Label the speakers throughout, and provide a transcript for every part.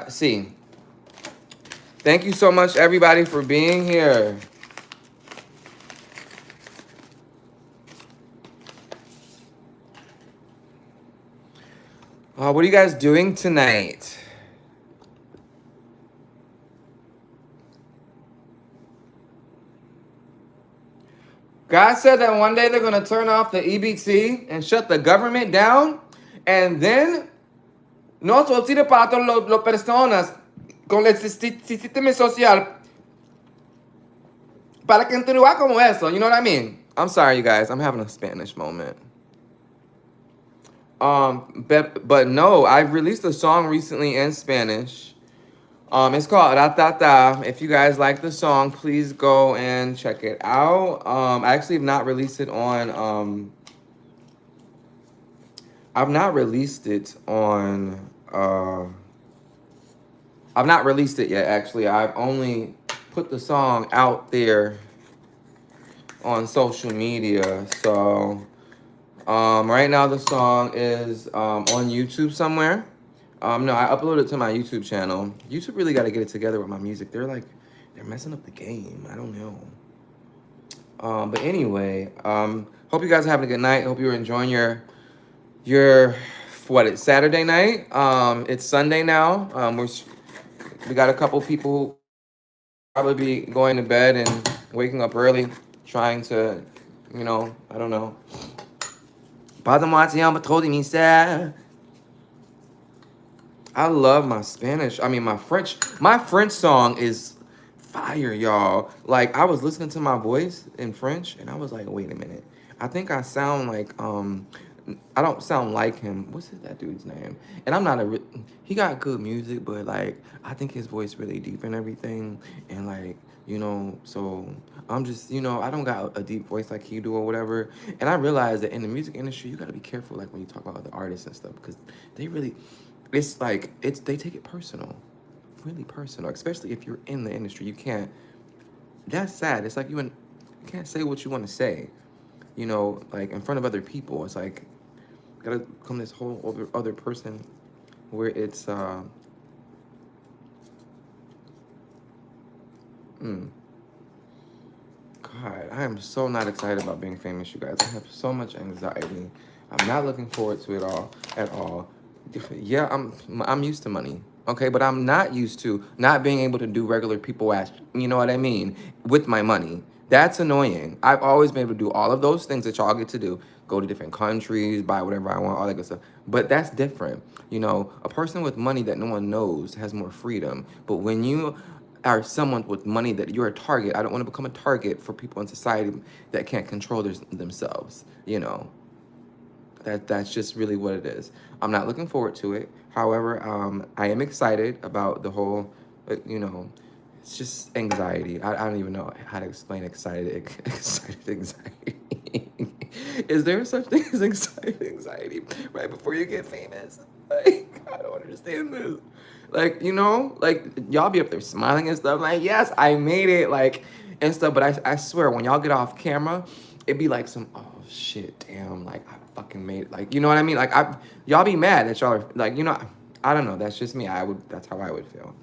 Speaker 1: See, thank you so much, everybody, for being here. What are you guys doing tonight? God said that one day they're going to turn off the EBT and shut the government down. And then, no soltire para todas las personas con el sistema social para continuar como eso. You know what I mean? I'm sorry, you guys. I'm having a Spanish moment. But no, I released a song recently in Spanish. It's called Ratata. If you guys like the song, please go and check it out. I actually have not released it on I've not released it on I've not released it yet actually. I've only put the song out there on social media. So right now the song is on YouTube somewhere. No, I uploaded it to my YouTube channel. YouTube really got to get it together with my music. They're messing up the game. I don't know. But anyway, hope you guys are having a good night. Hope you're enjoying your it's Saturday night. It's Sunday now. We got a couple people who probably be going to bed and waking up early, trying to, I don't know. I love my Spanish. I mean, my French. My French song is fire, y'all. Like, I was listening to my voice in French, and I was like, wait a minute. I think I sound like, I don't sound like him. What's that dude's name? And I'm not he got good music, but, like, I think his voice really deep and everything. And, like, so I'm just, I don't got a deep voice like he do or whatever. And I realized that in the music industry, you got to be careful, like, when you talk about other artists and stuff, because they really... It's like they take it personal, really personal. Especially if you're in the industry, you can't. That's sad. It's like you can't say what you want to say, like in front of other people. It's like gotta come this whole other person, where it's God, I am so not excited about being famous, you guys. I have so much anxiety. I'm not looking forward to it at all. Yeah, I'm used to money, okay, but I'm not used to not being able to do regular people ask, you know what I mean, with my money. That's annoying. I've always been able to do all of those things that y'all get to do, go to different countries, buy whatever I want, all that good stuff. But that's different. A person with money that no one knows has more freedom. But when you are someone with money that you're a target, I don't want to become a target for people in society that can't control themselves. That's just really what it is. I'm not looking forward to it. However, I am excited about the whole, it's just anxiety. I don't even know how to explain excited anxiety. Is there such thing as excited anxiety right before you get famous? Like, I don't understand this. Like, like y'all be up there smiling and stuff. Like, yes, I made it, like, and stuff. But I swear, when y'all get off camera, it'd be like some, oh shit, damn, like I fucking made it. Like, you know what I mean? Like, y'all be mad that y'all are like, I don't know. That's just me. That's how I would feel.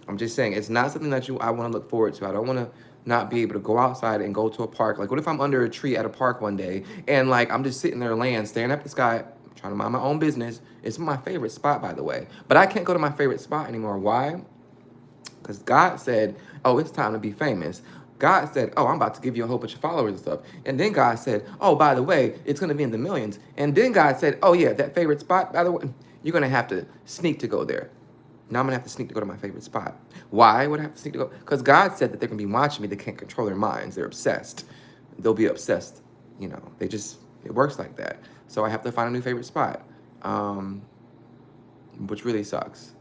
Speaker 1: I'm just saying, it's not something that I want to look forward to. I don't want to not be able to go outside and go to a park. Like, what if I'm under a tree at a park one day and, like, I'm just sitting there laying, staring at the sky, trying to mind my own business. It's my favorite spot, by the way. But I can't go to my favorite spot anymore. Why? Because God said, oh, it's time to be famous. God said, oh, I'm about to give you a whole bunch of followers and stuff. And then God said, oh, by the way, it's going to be in the millions. And then God said, oh, yeah, that favorite spot, by the way, you're going to have to sneak to go there. Now I'm going to have to sneak to go to my favorite spot. Why would I have to sneak to go? Because God said that they're going to be watching me. They can't control their minds. They're obsessed. They'll be obsessed. It works like that. So I have to find a new favorite spot, which really sucks.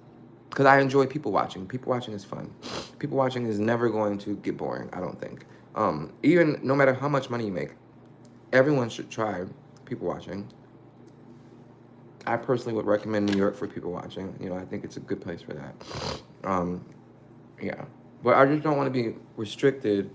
Speaker 1: Because I enjoy people watching. People watching is fun. People watching is never going to get boring, I don't think. Even no matter how much money you make, everyone should try people watching. I personally would recommend New York for people watching. I think it's a good place for that. Yeah. But I just don't want to be restricted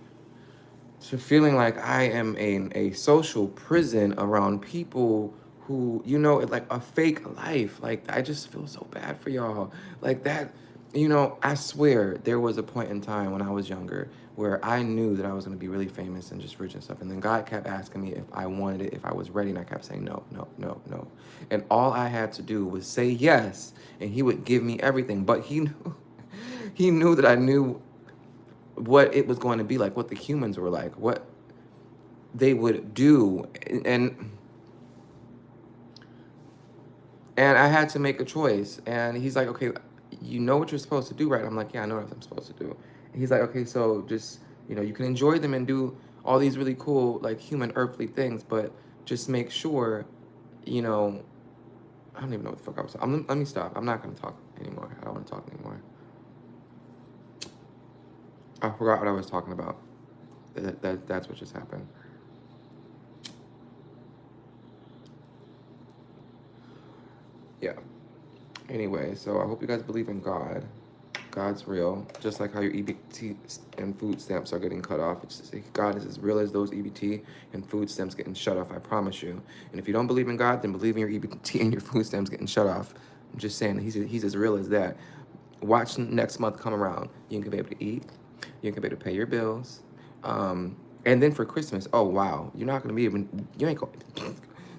Speaker 1: to feeling like I am in a social prison around people who, you know, like a fake life. Like, I just feel so bad for y'all. Like that, you know, I swear there was a point in time when I was younger where I knew that I was going to be really famous and just rich and stuff. And then God kept asking me if I wanted it, if I was ready. And I kept saying, no, no, no, no. And all I had to do was say yes. And he would give me everything. But he knew, he knew that I knew what it was going to be like, what the humans were like, what they would do. And I had to make a choice. And he's like, okay, you know what you're supposed to do, right? I'm like, yeah, I know what I'm supposed to do. And he's like, okay, so just, you know, you can enjoy them and do all these really cool, like, human earthly things, but just make sure, you know, I don't even know what the fuck I was talking. Let me stop. I'm not going to talk anymore. I don't want to talk anymore. I forgot what I was talking about. That's what just happened. Yeah. Anyway, so I hope you guys believe in God. God's real, just like how your EBT and food stamps are getting cut off. It's just, God is as real as those EBT and food stamps getting shut off, I promise you. And if you don't believe in God, then believe in your EBT and your food stamps getting shut off. I'm just saying, he's as real as that. Watch next month come around. You can be able to eat. You can be able to pay your bills. And then for Christmas, oh, wow. You're not going to be even, you ain't going,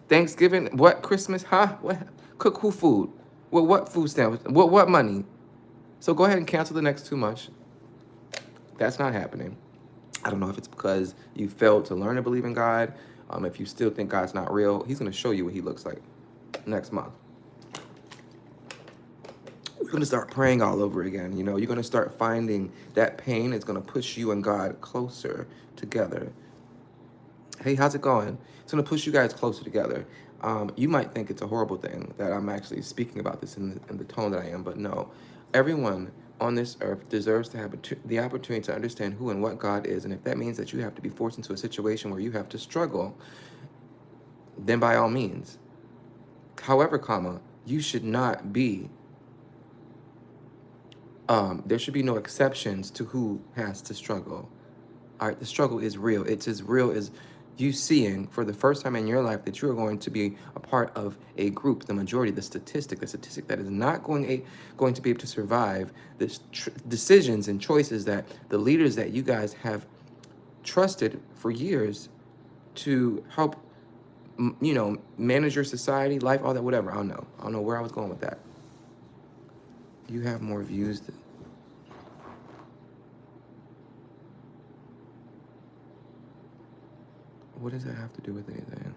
Speaker 1: Thanksgiving, what, Christmas, huh? What, cook who food? What food stamps? What money? So go ahead and cancel the next 2 months. That's not happening. I don't know if it's because you failed to learn to believe in God. If you still think God's not real, he's going to show you what he looks like next month. You're going to start praying all over again. You know, you're going to start finding that pain is going to push you and God closer together. Hey, how's it going? It's going to push you guys closer together. You might think it's a horrible thing that I'm actually speaking about this in the tone that I am, but no. Everyone on this earth deserves to have the opportunity to understand who and what God is. And if that means that you have to be forced into a situation where you have to struggle, then by all means. However, you should not be, there should be no exceptions to who has to struggle. All right, the struggle is real. It's as real as you seeing for the first time in your life that you are going to be a part of a group, the majority, the statistic that is not going to be able to survive the decisions and choices that the leaders that you guys have trusted for years to help, you know, manage your society, life, all that, whatever. I don't know where I was going with that. You have more views than... What does that have to do with anything?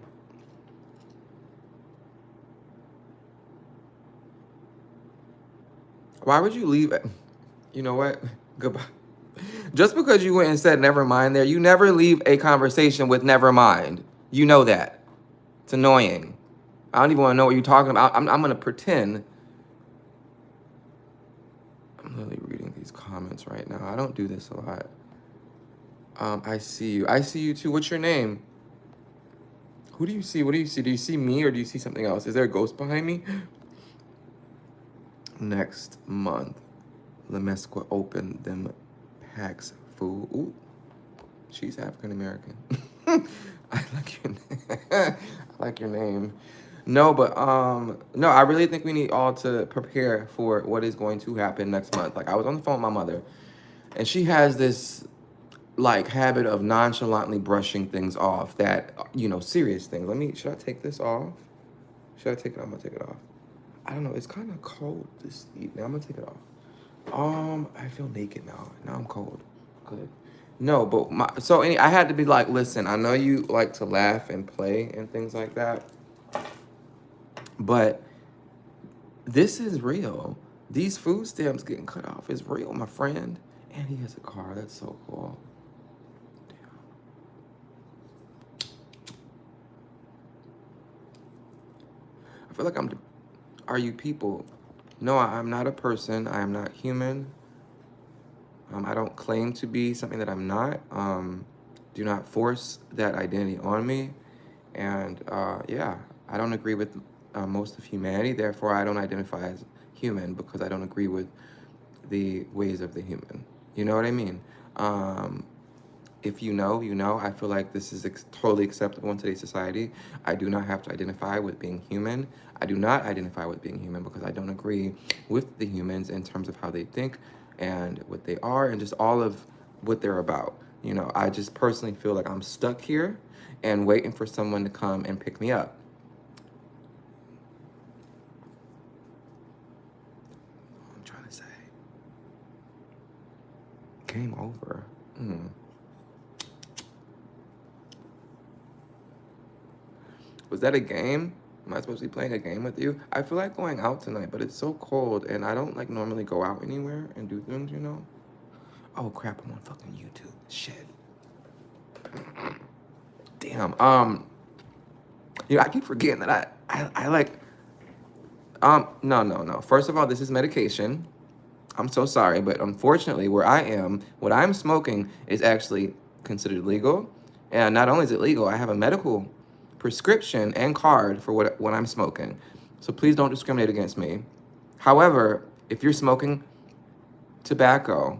Speaker 1: Why would you leave? You know what? Goodbye. Just because you went and said never mind there, you never leave a conversation with never mind. You know that. It's annoying. I don't even want to know what you're talking about. I'm going to pretend. I'm literally reading these comments right now. I don't do this a lot. I see you. I see you too. What's your name? Who do you see? What do you see? Do you see me or do you see something else? Is there a ghost behind me? Next month, Lemesqua open them packs food. Ooh, she's African American. I like your name. I like your name. No, but no, I really think we need all to prepare for what is going to happen next month. Like, I was on the phone with my mother, and she has this like habit of nonchalantly brushing things off that, you know, serious things. Should I take this off? Should I take it? I'm gonna take it off. I don't know. It's kind of cold this evening. I'm gonna take it off. I feel naked now. Now I'm cold. Good. No, but I had to be like, listen, I know you like to laugh and play and things like that, but this is real. These food stamps getting cut off is real, my friend. And he has a car. That's so cool. I feel like are you people? No, I'm not a person. I am not human. I don't claim to be something that I'm not. Do not force that identity on me. And yeah, I don't agree with most of humanity. Therefore, I don't identify as human because I don't agree with the ways of the human. You know what I mean? If you know, you know. I feel like this is totally acceptable in today's society. I do not have to identify with being human. I do not identify with being human because I don't agree with the humans in terms of how they think and what they are and just all of what they're about. You know, I just personally feel like I'm stuck here and waiting for someone to come and pick me up. I'm trying to say, game over. Was that a game? Am I supposed to be playing a game with you? I feel like going out tonight, but it's so cold, and I don't like normally go out anywhere and do things, you know? Oh crap, I'm on fucking YouTube. Shit. Damn. You know, I keep forgetting that I like no. First of all, this is medication. I'm so sorry, but unfortunately where I am, what I'm smoking is actually considered legal. And not only is it legal, I have a medical prescription and card for what I'm smoking. So please don't discriminate against me. However, if you're smoking tobacco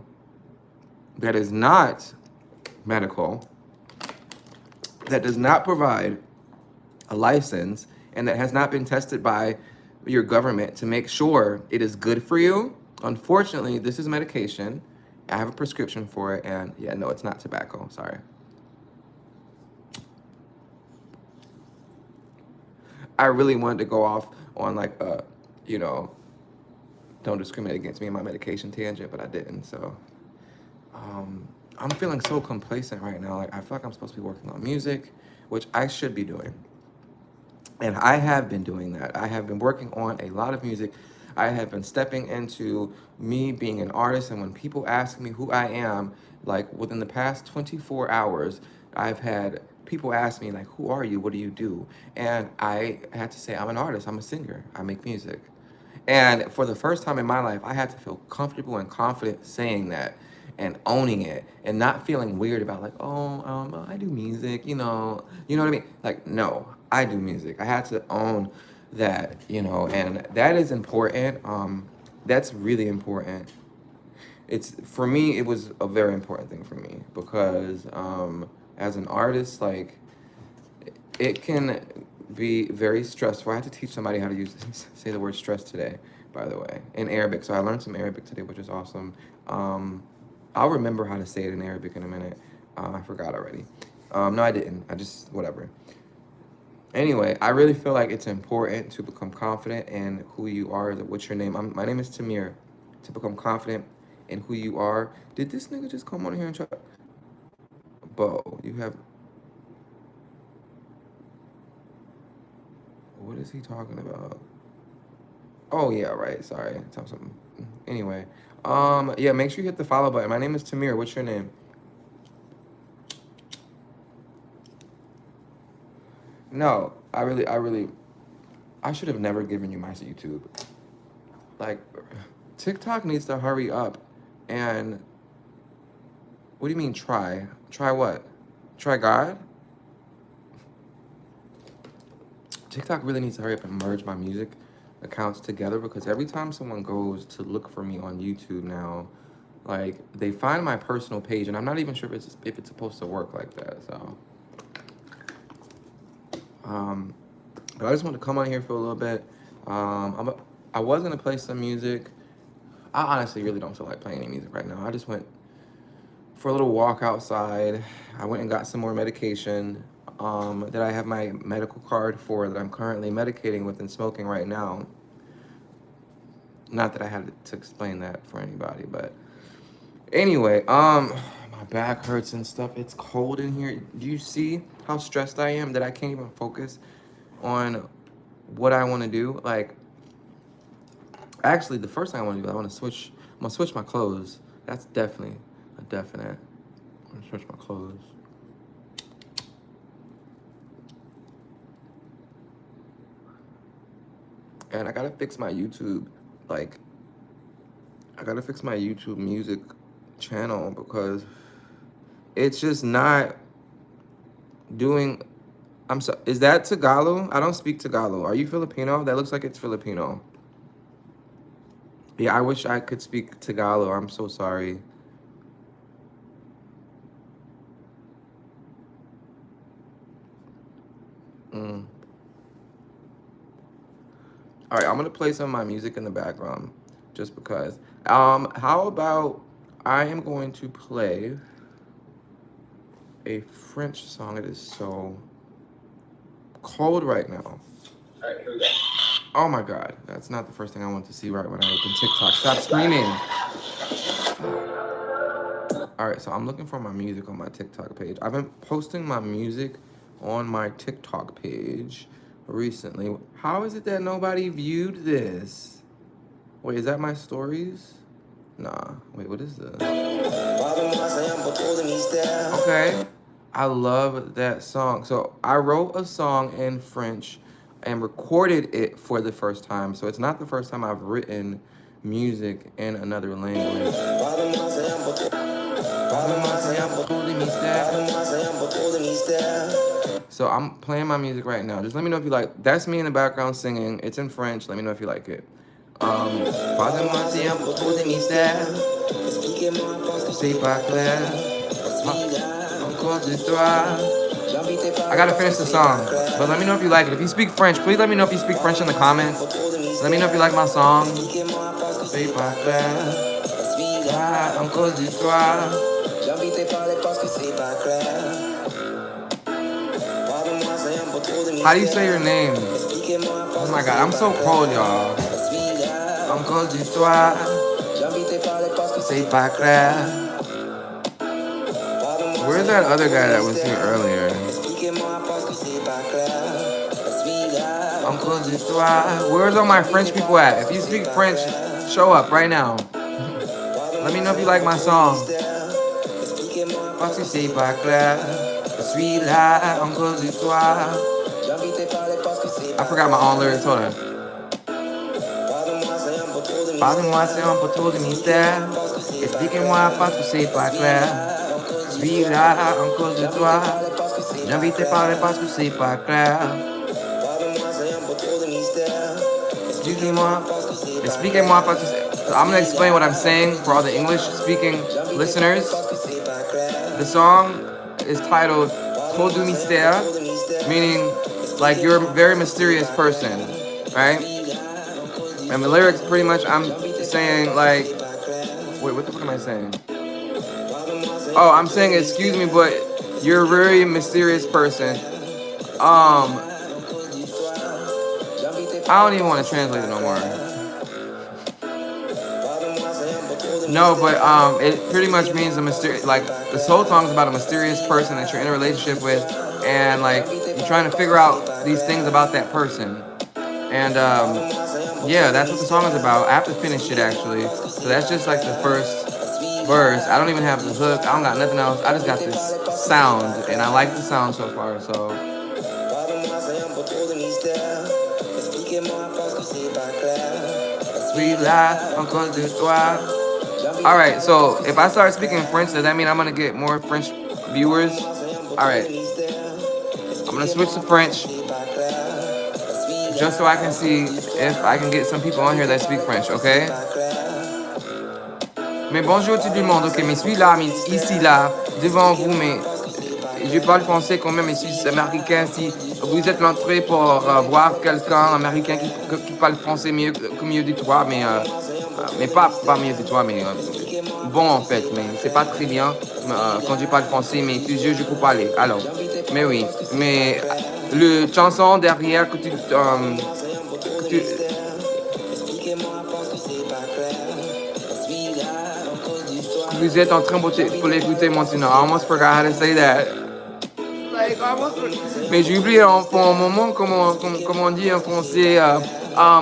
Speaker 1: that is not medical, that does not provide a license, and that has not been tested by your government to make sure it is good for you, unfortunately, this is medication. I have a prescription for it, and yeah, no, it's not tobacco. Sorry. I really wanted to go off on like you know, don't discriminate against me in my medication tangent, but I didn't. So I'm feeling so complacent right now. Like I feel like I'm supposed to be working on music, which I should be doing. And I have been doing that. I have been working on a lot of music. I have been stepping into me being an artist. And when people ask me who I am, like within the past 24 hours, I've had people ask me, like, who are you? What do you do? And I had to say, I'm an artist. I'm a singer. I make music. And for the first time in my life, I had to feel comfortable and confident saying that and owning it and not feeling weird about like, oh, I do music, you know what I mean? Like, no, I do music. I had to own that, and that is important. That's really important. It's for me, it was a very important thing for me because as an artist, like it can be very stressful. I had to teach somebody how to say the word stress today, by the way, in Arabic. So I learned some Arabic today, which is awesome. I'll remember how to say it in Arabic in a minute. I forgot already. No, I didn't. I just, whatever. Anyway, I really feel like it's important to become confident in who you are. What's your name? My name is Timur. To become confident in who you are. Did this nigga just come on here and try? Bo, you have. What is he talking about? Oh yeah, right. Sorry, tell something. Anyway, yeah. Make sure you hit the follow button. My name is Timur. What's your name? No, I should have never given you my YouTube. Like, TikTok needs to hurry up. And what do you mean try? Try what? Try God? TikTok really needs to hurry up and merge my music accounts together because every time someone goes to look for me on YouTube now, like they find my personal page, and I'm not even sure if it's supposed to work like that. So, but I just want to come on here for a little bit. I was gonna play some music. I honestly really don't feel like playing any music right now. I just went for a little walk outside. I went and got some more medication that I have my medical card for that I'm currently medicating with and smoking right now. Not that I had to explain that for anybody, but anyway, my back hurts and stuff. It's cold in here. Do you see how stressed I am that I can't even focus on what I want to do? Like, actually, the first thing I want to do, I'm gonna switch my clothes. That's definitely a definite. I'm gonna switch my clothes. And I gotta fix my YouTube, like, I gotta fix my YouTube music channel because it's just not doing. I'm sorry, is that Tagalog? I don't speak Tagalog. Are you Filipino? That looks like it's Filipino. Yeah, I wish I could speak Tagalog. I'm so sorry. All right, I'm gonna play some of my music in the background, just because. How about I am going to play a French song. It is so cold right now.
Speaker 2: All right, here we go.
Speaker 1: Oh my God, that's not the first thing I want to see right when I open TikTok. Stop screaming. All right, so I'm looking for my music on my TikTok page. I've been posting my music on my TikTok page recently. How is it that nobody viewed this? Wait, is that my stories? Nah, wait, what is this? Okay, I love that song. So I wrote a song in French and recorded it for the first time. So it's not the first time I've written music in another language. So I'm playing my music right now. Just let me know if you like. That's me in the background singing. It's in French. Let me know if you like it. Pardonne-moi si un peu trop de mystère. C'est pas clair. Encore d'histoire. I gotta finish the song, but let me know if you like it. If you speak French, please let me know if you speak French in the comments. Let me know if you like my song. C'est pas clair. Encore d'histoire. How do you say your name? Oh my God, I'm so cold, y'all. Encore d'histoire. C'est pas clair. Where's that other guy that was here earlier? Encore d'histoire. Where's all my French people at? If you speak French, show up right now. Let me know if you like my song. Parce que c'est pas clair. Je suis là, encore d'histoire. I forgot my own lyrics, hold on. Parle-moi, c'est un peu trop de mystère. Expliquez-moi parce que c'est pas clair. Je suis là, encore de toi. J'ai envie de te parler parce que c'est pas clair. Excusez-moi. Expliquez-moi parce que c'est... I'm gonna explain what I'm saying for all the English speaking listeners. The song is titled Trop du mystère, meaning like you're a very mysterious person, right? And the lyrics pretty much I'm saying like, wait, what the fuck am I saying? Oh, I'm saying excuse me, but you're a very mysterious person. I don't even want to translate it no more. No, but it pretty much means a mysterious, like this whole song's about a mysterious person that you're in a relationship with, and like you're trying to figure out these things about that person. And yeah, that's what the song is about. I have to finish it actually. So that's just like the first verse. I don't even have the hook. I don't got nothing else. I just got this sound, and I like the sound so far. So. Alright, so if I start speaking French, does that mean I'm gonna get more French viewers? Alright. I'm gonna switch to French just so I can see if I can get some people on here that speak French, okay? Mais bonjour tout le monde, ok, mais suis là, mais ici là, devant vous, mais je parle français quand même, mais je suis américain. Si vous êtes l'entrée pour voir quelqu'un américain qui parle français mieux que mieux de toi, mais pas mieux de toi, mais bon en fait, mais c'est pas très bien quand je parle français, mais toujours je peux parler. Alors, mais oui, mais le chanson derrière que tu vous êtes en train pour l'écouter maintenant. I almost forgot how to say that. Mais j'ai oublié pour un moment comment on dit en français.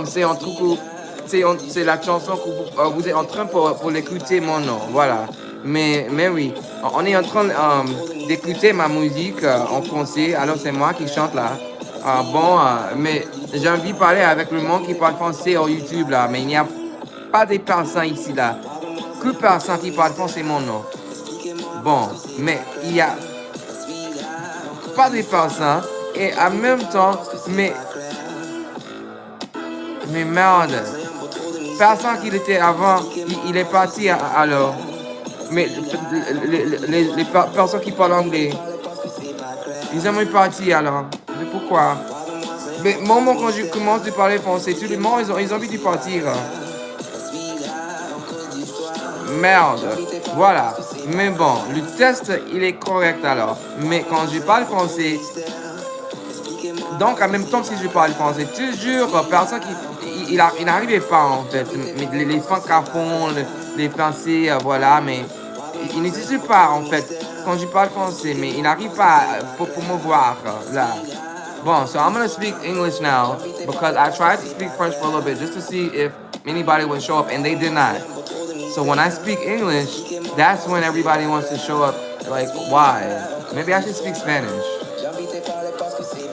Speaker 1: C'est un truc où c'est la chanson que vous êtes en train pour l'écouter mon nom. Voilà. Mais oui, on est en train d'écouter ma musique en français. Alors c'est moi qui chante là. Mais j'ai envie de parler avec le monde qui parle français sur YouTube là. Mais il n'y a pas de personnes ici là. Que personne qui parle français mon nom. Bon, mais il y a pas de personnes et en même temps, mais merde, personne qu'il était avant, il est parti alors. Mais les personnes qui parlent anglais, ils ont parti alors. Mais pourquoi? Mais moment quand je commence à parler français, tout le monde, ils ont envie de partir. Merde. Voilà. Mais bon, le test, il est correct alors. Mais quand je parle français, donc en même temps si je parle français, toujours, personne qui... Il n'arrivait pas en fait. Mais les francophones, les français, voilà, mais il n'existe pas en fait quand je parle français, mais il n'arrive pas pour me voir là. Bon, so I'm gonna speak English now because I tried to speak French for a little bit just to see if anybody would show up, and they did not. So when I speak English, that's when everybody wants to show up. Like, why? Maybe I should speak Spanish.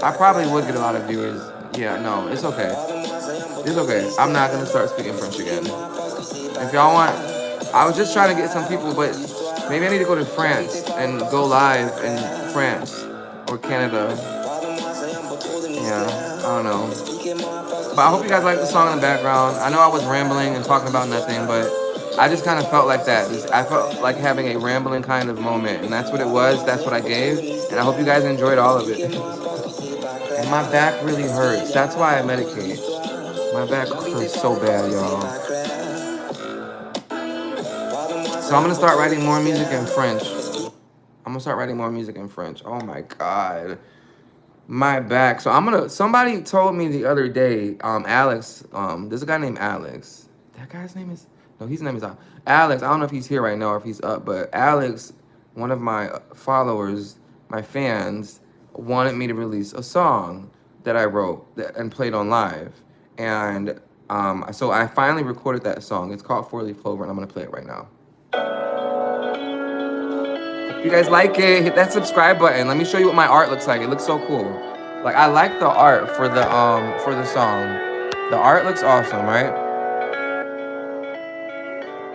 Speaker 1: I probably would get a lot of viewers. Yeah, no, it's okay. It's okay. I'm not gonna start speaking French again. If y'all want, I was just trying to get some people, but maybe I need to go to France and go live in France or Canada. Yeah, I don't know. But I hope you guys like the song in the background. I know I was rambling and talking about nothing, but I just kind of felt like that. I felt like having a rambling kind of moment, and that's what it was. That's what I gave, and I hope you guys enjoyed all of it. And my back really hurts. That's why I medicate. My back hurts so bad, y'all. So I'm gonna start writing more music in French. Oh my god. My back. So somebody told me the other day, Alex, there's a guy named Alex. That guy's name is, no, his name is Alex. I don't know if he's here right now or if he's up, but Alex, one of my followers, my fans, wanted me to release a song that I wrote and played on live. And so I finally recorded that song. It's called 4-Leaf Clover, and I'm gonna play it right now. If you guys like it, hit that subscribe button. Let me show you what my art looks like. It looks so cool. Like, I like the art for the song. The art looks awesome, right?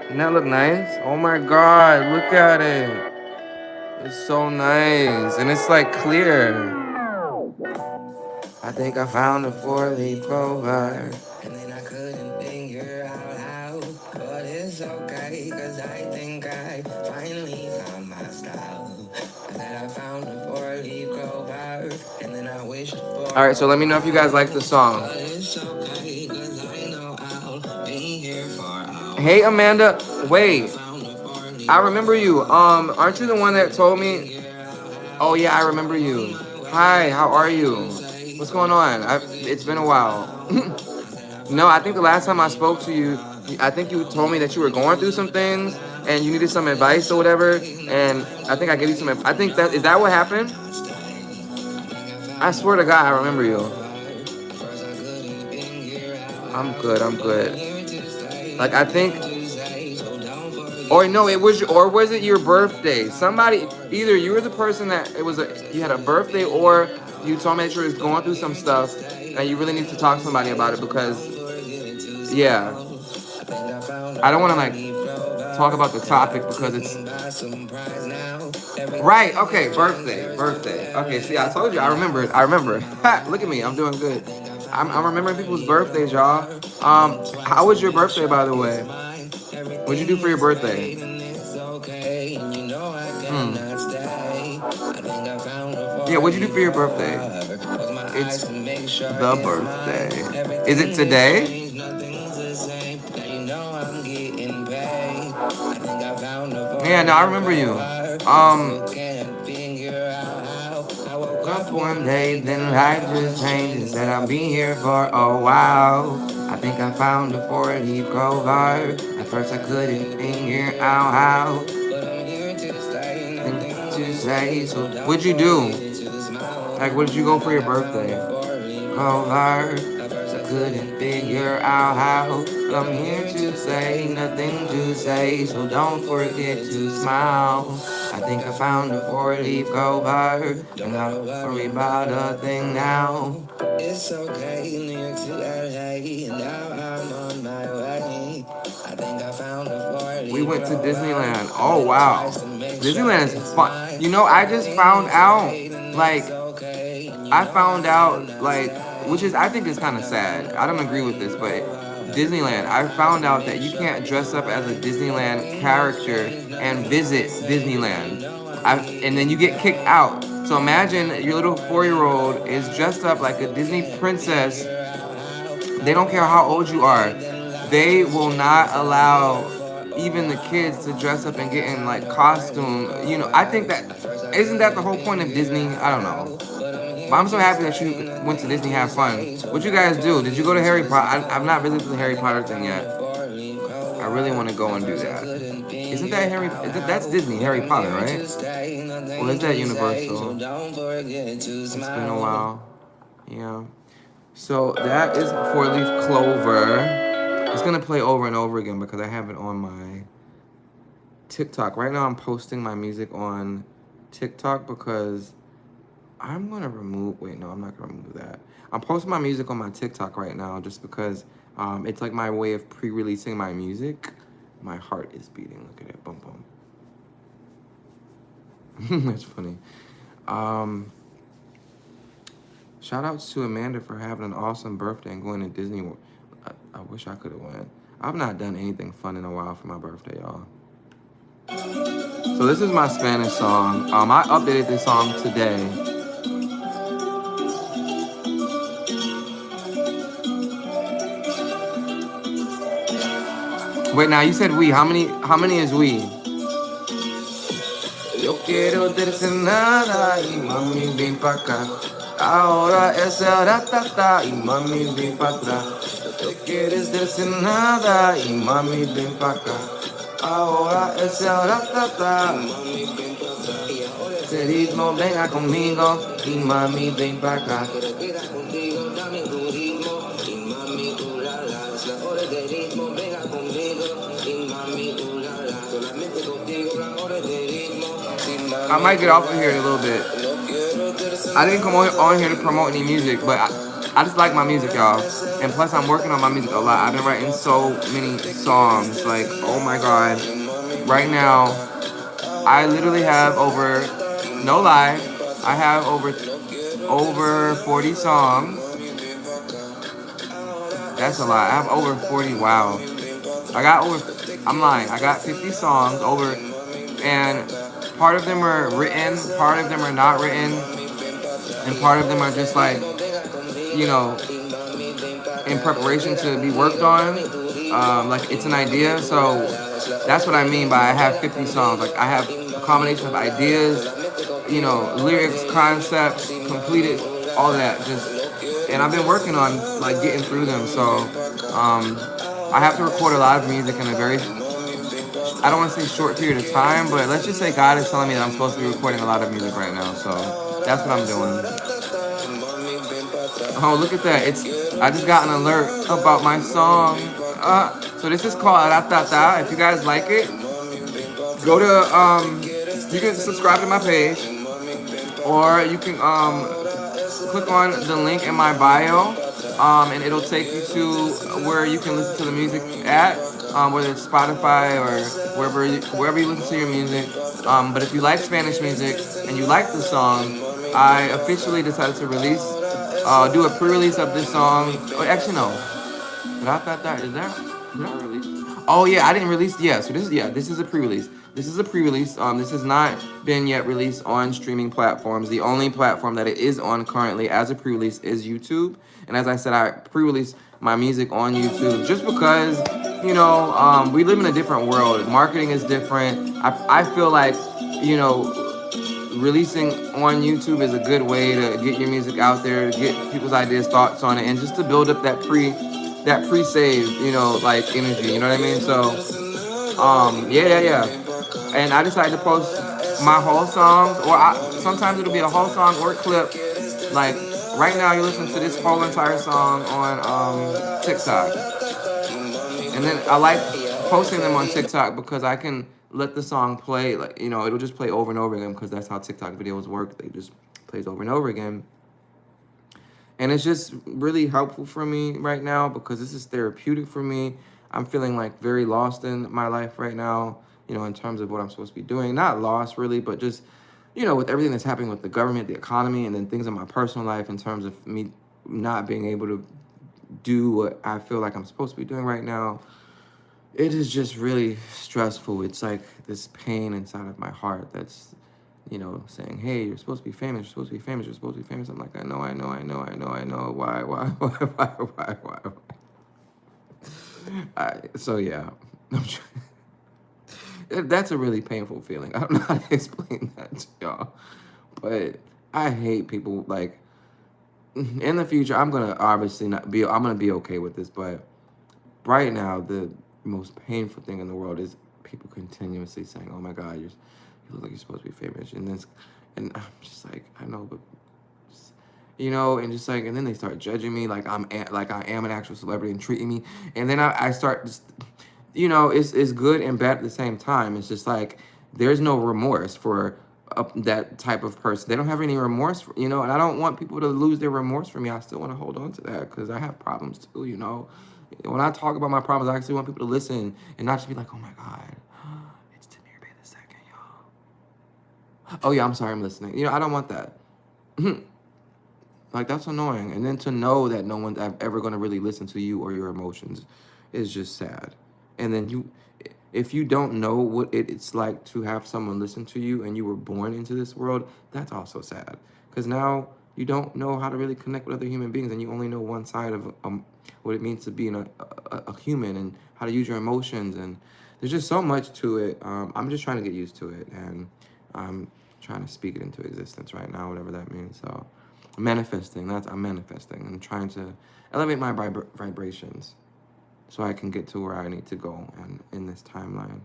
Speaker 1: Doesn't that look nice? Oh my god, look at it. It's so nice. And it's like clear. I think I found a 4-leaf clover. And then I couldn't figure out how. But it's okay, cause I think I finally found my style. I said I found a 4-leaf clover. And then I wished for. Alright, so let me know if you guys like the song. But it's okay, cause I know I'll be here for hours. Hey Amanda, wait. I remember you. Aren't you the one that told me? Oh yeah, I remember you. Hi, how are you? What's going on? It's been a while. No, I think the last time I spoke to you, I think you told me that you were going through some things and you needed some advice or whatever. And I think I gave you some. I think is that what happened? I swear to God, I remember you. I'm good. Like, I think. Or no, was it your birthday? Somebody, either you were the person that you had a birthday, or you told me that you were going through some stuff and you really need to talk to somebody about it because, yeah, I don't want to like talk about the topic because it's right. Okay, birthday. Okay, see, I told you, I remember it. Look at me, I'm doing good. I'm remembering people's birthdays, y'all. How was your birthday, by the way? What'd you do for your birthday? Yeah, what'd you do for your birthday? It's the birthday. Is it today? Yeah, no, I remember you. Up one day, then life just changes, and I'll be here for a while. I think I found a 4-leaf clover. At first I couldn't figure out how. To say, so what'd you do? Like, what did you go for your birthday? Clover. I couldn't figure out how. But I'm here to say, nothing to say, so don't forget to smile. I think I found a 4-leaf clover. I'm not worry about a thing now. It's okay, New York to LA, and now I'm on my way. I think I found a 4-leaf. We went to Disneyland. Oh wow, Disneyland is fun. You know, I just found out, which is, I think is kind of sad. I don't agree with this, but Disneyland, I found out that you can't dress up as a Disneyland character and visit Disneyland. And then you get kicked out. So imagine your little 4-year-old is dressed up like a Disney princess. They don't care how old you are. They will not allow even the kids to dress up and get in like costume. You know, I think that isn't that the whole point of Disney? I don't know. But I'm so happy that you went to Disney, have fun. What you guys do? Did you go to Harry Potter? I've not visited the Harry Potter thing yet. I really want to go and do that. Isn't that that's Disney, Harry Potter, right? Or is that Universal? It's been a while. Yeah. So that is 4-leaf clover. It's gonna play over and over again because I have it on my TikTok. Right now I'm posting my music on TikTok because I'm gonna remove, wait, no, I'm not gonna remove that. I'm posting my music on my TikTok right now just because it's like my way of pre-releasing my music. My heart is beating, look at it, boom, boom. That's funny. Shout outs to Amanda for having an awesome birthday and going to Disney World. I wish I could have went. I've not done anything fun in a while for my birthday, y'all. So this is my Spanish song. I updated this song today. Wait, now you said we. How many is we? Yo quiero decir nada y mami ven pa' acá. Ahora es el ratata y mami ven pa' atrás. No quieres decir nada y mami ven pa' acá. Ahora es el ratata y mami ven pa' atrás. Ese ritmo venga conmigo y mami ven pa' acá. I might get off of here in a little bit. I didn't come on here to promote any music, but I just like my music, y'all. And plus, I'm working on my music a lot. I've been writing so many songs. Like, oh my God. Right now, I literally have over, no lie, I have over 40 songs. That's a lot. I have over 40, wow. I'm lying. I got 50 songs over, and part of them are written, part of them are not written, and part of them are just like, you know, in preparation to be worked on. Like it's an idea, so that's what I mean by I have 50 songs. Like I have a combination of ideas, you know, lyrics, concepts, completed, all that. And I've been working on like getting through them. So I have to record a lot of music in a very, I don't want to say short period of time, but let's just say God is telling me that I'm supposed to be recording a lot of music right now. So that's what I'm doing. Oh, look at that. I just got an alert about my song. So this is called Ratata. If you guys like it, go to, you can subscribe to my page, or you can click on the link in my bio, and it'll take you to where you can listen to the music at, whether it's Spotify or wherever you listen to your music. But if you like Spanish music and you like the song, I officially decided to do a pre-release of this song. Oh, actually, no. Did I release? Oh yeah, I didn't release. Yeah, so this is a pre-release. This is a pre-release. This has not been yet released on streaming platforms. The only platform that it is on currently as a pre-release is YouTube. And as I said, I pre-released my music on YouTube just because, you know, we live in a different world. Marketing is different. I feel like, you know, releasing on YouTube is a good way to get your music out there, to get people's ideas, thoughts on it, and just to build up that pre-save, you know, like energy, you know what I mean? So, yeah. And I decided to post my whole songs, or sometimes it'll be a whole song or a clip. Like right now, you're listening to this whole entire song on TikTok, and then I like posting them on TikTok because I can let the song play, like, you know, it'll just play over and over again because that's how TikTok videos work. They just plays over and over again. And it's just really helpful for me right now because this is therapeutic for me. I'm feeling like very lost in my life right now, you know, in terms of what I'm supposed to be doing. Not lost really, but just, you know, with everything that's happening with the government, the economy, and then things in my personal life in terms of me not being able to do what I feel like I'm supposed to be doing right now. It is just really stressful. It's like this pain inside of my heart that's saying, hey, you're supposed to be famous, you're supposed to be famous, you're supposed to be famous. I'm like, I know, why, why? So yeah, that's a really painful feeling. I don't know how to explain that to y'all, but I hate people like. In the future, I'm gonna obviously not be. I'm gonna be okay with this, but right now, the most painful thing in the world is people continuously saying, "Oh my God, you look like you're supposed to be famous," and I'm just like, I know, but and just like, and then they start judging me like like I am an actual celebrity and treating me, and then I start just, it's good and bad at the same time. It's just like there's no remorse for that type of person. They don't have any remorse, and I don't want people to lose their remorse for me. I still want to hold on to that because I have problems too. When I talk about my problems, I actually want people to listen and not just be like, "Oh my God, it's Timur Bey the second, y'all." Oh yeah, I'm sorry, I'm listening. I don't want that. Like, that's annoying. And then to know that no one's ever going to really listen to you or your emotions is just sad. And then if you don't know what it's like to have someone listen to you and you were born into this world, that's also sad. Because now you don't know how to really connect with other human beings and you only know one side of what it means to be a human and how to use your emotions. And there's just so much to it. I'm just trying to get used to it. And I'm trying to speak it into existence right now, whatever that means. So manifesting, I'm manifesting and trying to elevate my vibrations so I can get to where I need to go and in this timeline.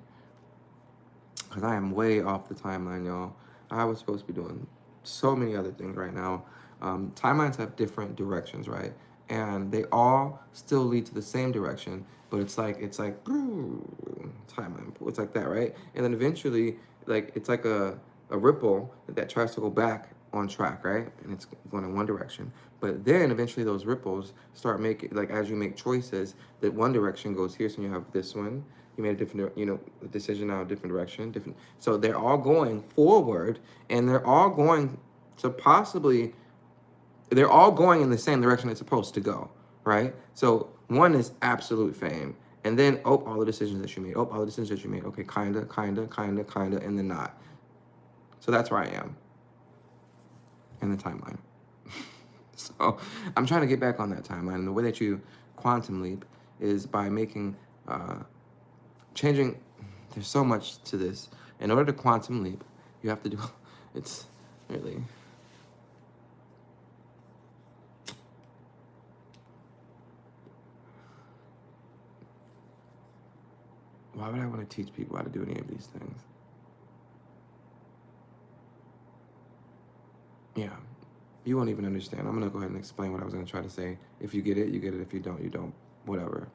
Speaker 1: Because I am way off the timeline, y'all. I was supposed to be doing so many other things right now. Timelines have different directions, right? And they all still lead to the same direction, but it's like timeline. It's like that, right? And then eventually, like it's like a ripple that tries to go back on track, right? And it's going in one direction. But then eventually those ripples start making, like as you make choices, that one direction goes here, so you have this one. You made a different, a decision now, a different direction, different. So they're all going forward, and they're all going to they're all going in the same direction it's supposed to go, right? So one is absolute fame, and then all the decisions that you made, all the decisions that you made. Okay, kinda, and then not. So that's where I am in the timeline. So I'm trying to get back on that timeline, and the way that you quantum leap is by making changing. There's so much to this. In order to quantum leap, you have to do. It's really. Why would I want to teach people how to do any of these things? Yeah, you won't even understand. I'm gonna go ahead and explain what I was gonna try to say. If you get it, you get it. If you don't, you don't. Whatever.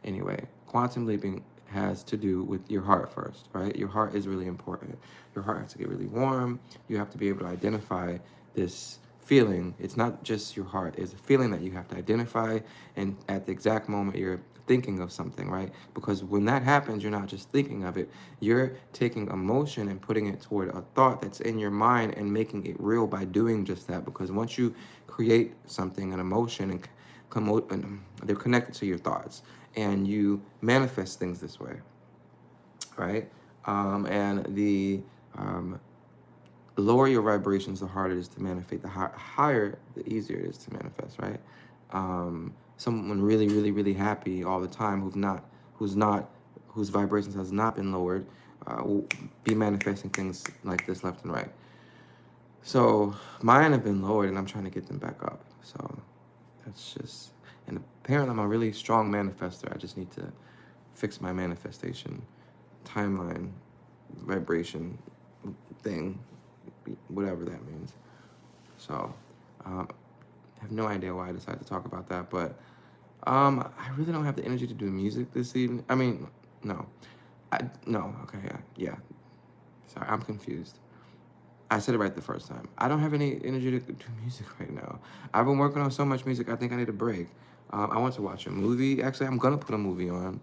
Speaker 1: Anyway, quantum leaping has to do with your heart first, right? Your heart is really important. Your heart has to get really warm. You have to be able to identify this feeling. It's not just your heart. It's a feeling that you have to identify, and at the exact moment you're thinking of something, right? Because when that happens, you're not just thinking of it. You're taking emotion and putting it toward a thought that's in your mind and making it real by doing just that. Because once you create something, an emotion, and they're connected to your thoughts, and you manifest things this way, right? And the lower your vibrations, the harder it is to manifest. The higher, the easier it is to manifest, right? Someone really, really, really happy all the time whose vibrations has not been lowered, will be manifesting things like this left and right. So mine have been lowered, and I'm trying to get them back up. So that's just, and apparently I'm a really strong manifester. I just need to fix my manifestation timeline, vibration thing, whatever that means. So I have no idea why I decided to talk about that, but I really don't have the energy to do music this evening. I mean, no. No, okay, yeah. Sorry, I'm confused. I said it right the first time. I don't have any energy to do music right now. I've been working on so much music, I think I need a break. I want to watch a movie. Actually, I'm gonna put a movie on.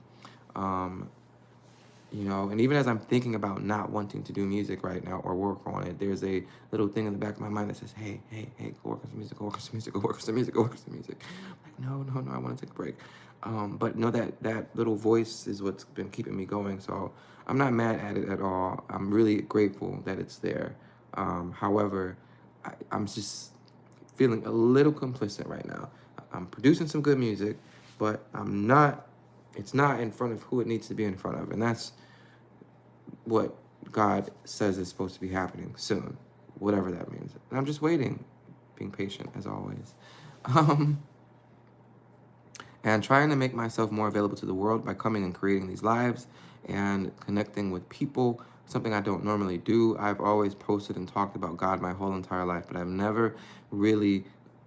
Speaker 1: And even as I'm thinking about not wanting to do music right now or work on it, there's a little thing in the back of my mind that says, hey, go work on some music, go work on some music, go work on some music, go work on some music. I'm like, no, I want to take a break. But no, that little voice is what's been keeping me going. So I'm not mad at it at all. I'm really grateful that it's there. However, I'm just feeling a little complicit right now. I'm producing some good music, but it's not in front of who it needs to be in front of. And that's what God says is supposed to be happening soon, whatever that means. And I'm just waiting, being patient as always. Um, and trying to make myself more available to the world by coming and creating these lives and connecting with people, something I don't normally do. I've always posted and talked about God my whole entire life, but I've never really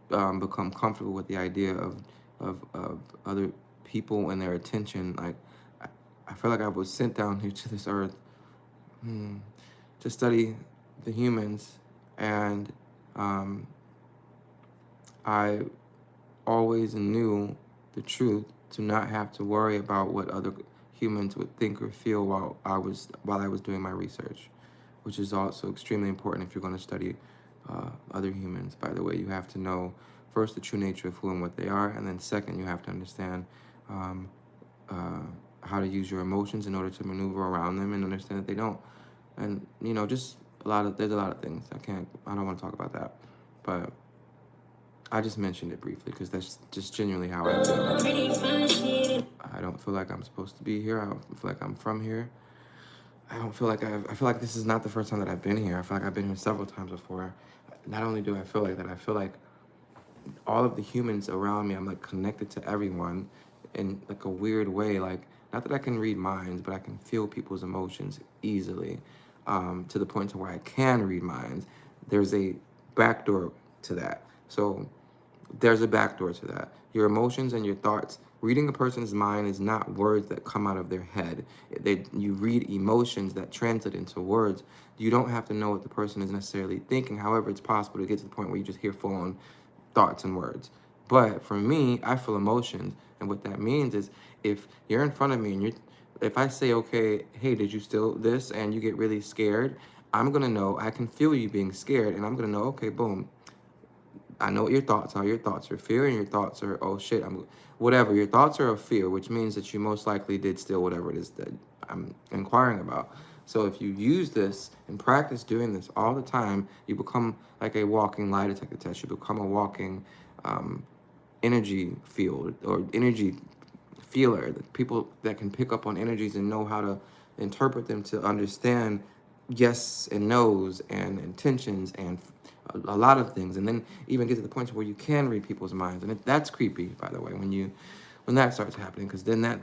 Speaker 1: become comfortable with the idea of other people and their attention. Like, I feel like I was sent down here to this earth to study the humans, and I always knew the truth to not have to worry about what other humans would think or feel while I was doing my research, which is also extremely important if you're going to study other humans. By the way, you have to know first the true nature of who and what they are, and then second, you have to understand um, how to use your emotions in order to maneuver around them and understand that they don't. And just there's a lot of things I don't want to talk about that, but I just mentioned it briefly because that's just genuinely how I feel. I don't feel like I'm supposed to be here. I don't feel like I'm from here. I don't feel like I feel like this is not the first time that I've been here. I feel like I've been here several times before. Not only do I feel like that, I feel like all of the humans around me, I'm like connected to everyone in like a weird way. Like, not that I can read minds, but I can feel people's emotions easily, to the point to where I can read minds. There's a backdoor to that. So there's a backdoor to that. Your emotions and your thoughts. Reading a person's mind is not words that come out of their head. You read emotions that translate into words. You don't have to know what the person is necessarily thinking. However, it's possible to get to the point where you just hear full-on thoughts and words. But for me, I feel emotions. And what that means is if you're in front of me and if I say, okay, hey, did you steal this? And you get really scared, I'm going to know, I can feel you being scared. And I'm going to know, okay, boom, I know what your thoughts are. Your thoughts are fear, and your thoughts are, oh shit, whatever. Your thoughts are of fear, which means that you most likely did steal whatever it is that I'm inquiring about. So if you use this and practice doing this all the time, you become like a walking lie detector test. You become a walking energy field or energy feeler. People that can pick up on energies and know how to interpret them to understand yes and no's and intentions and a lot of things, and then even get to the point where you can read people's minds. And that's creepy, by the way, when that starts happening, because then that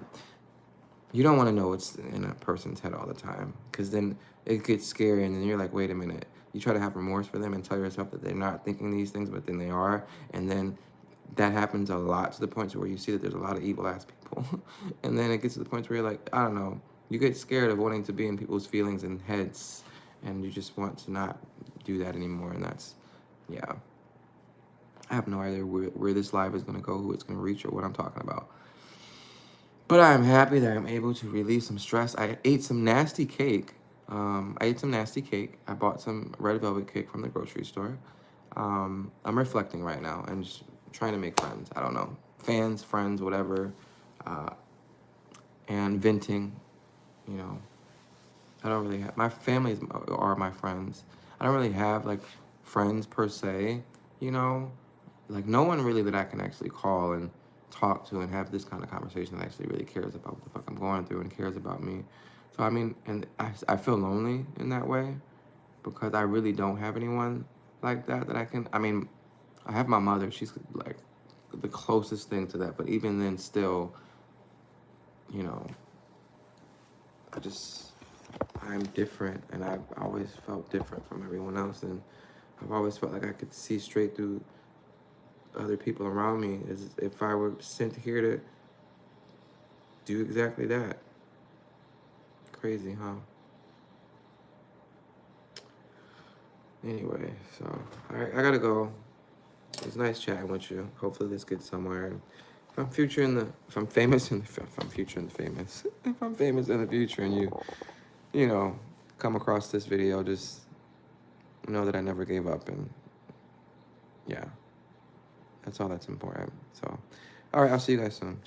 Speaker 1: you don't want to know what's in a person's head all the time, because then it gets scary, and then you're like, wait a minute. You try to have remorse for them and tell yourself that they're not thinking these things, but then they are, and then that happens a lot to the point where you see that there's a lot of evil ass people, and then it gets to the point where you're like, I don't know, you get scared of wanting to be in people's feelings and heads, and you just want to not do that anymore, and that's, yeah. I have no idea where this live is going to go, who it's going to reach, or what I'm talking about. But I'm happy that I'm able to relieve some stress. I ate some nasty cake. I bought some red velvet cake from the grocery store. I'm reflecting right now and just trying to make friends. I don't know. Fans, friends, whatever. And venting, you know. I don't really have, my family are my friends. I don't really have like friends per se, you know. Like, no one really that I can actually call and talk to and have this kind of conversation that actually really cares about what the fuck I'm going through and cares about me. So, I mean, and I feel lonely in that way because I really don't have anyone like that I can, I mean, I have my mother. She's like the closest thing to that. But even then still, you know, I'm different, and I've always felt different from everyone else. And I've always felt like I could see straight through other people around me as if I were sent here to do exactly that. Crazy, huh? Anyway, so all right, I gotta go. It was nice chatting with you. Hopefully this gets somewhere. If I'm if I'm famous in the, if I'm future in the famous, if I'm famous in the future, and you know, come across this video, just know that I never gave up, and yeah, that's all that's important. So, all right, I'll see you guys soon.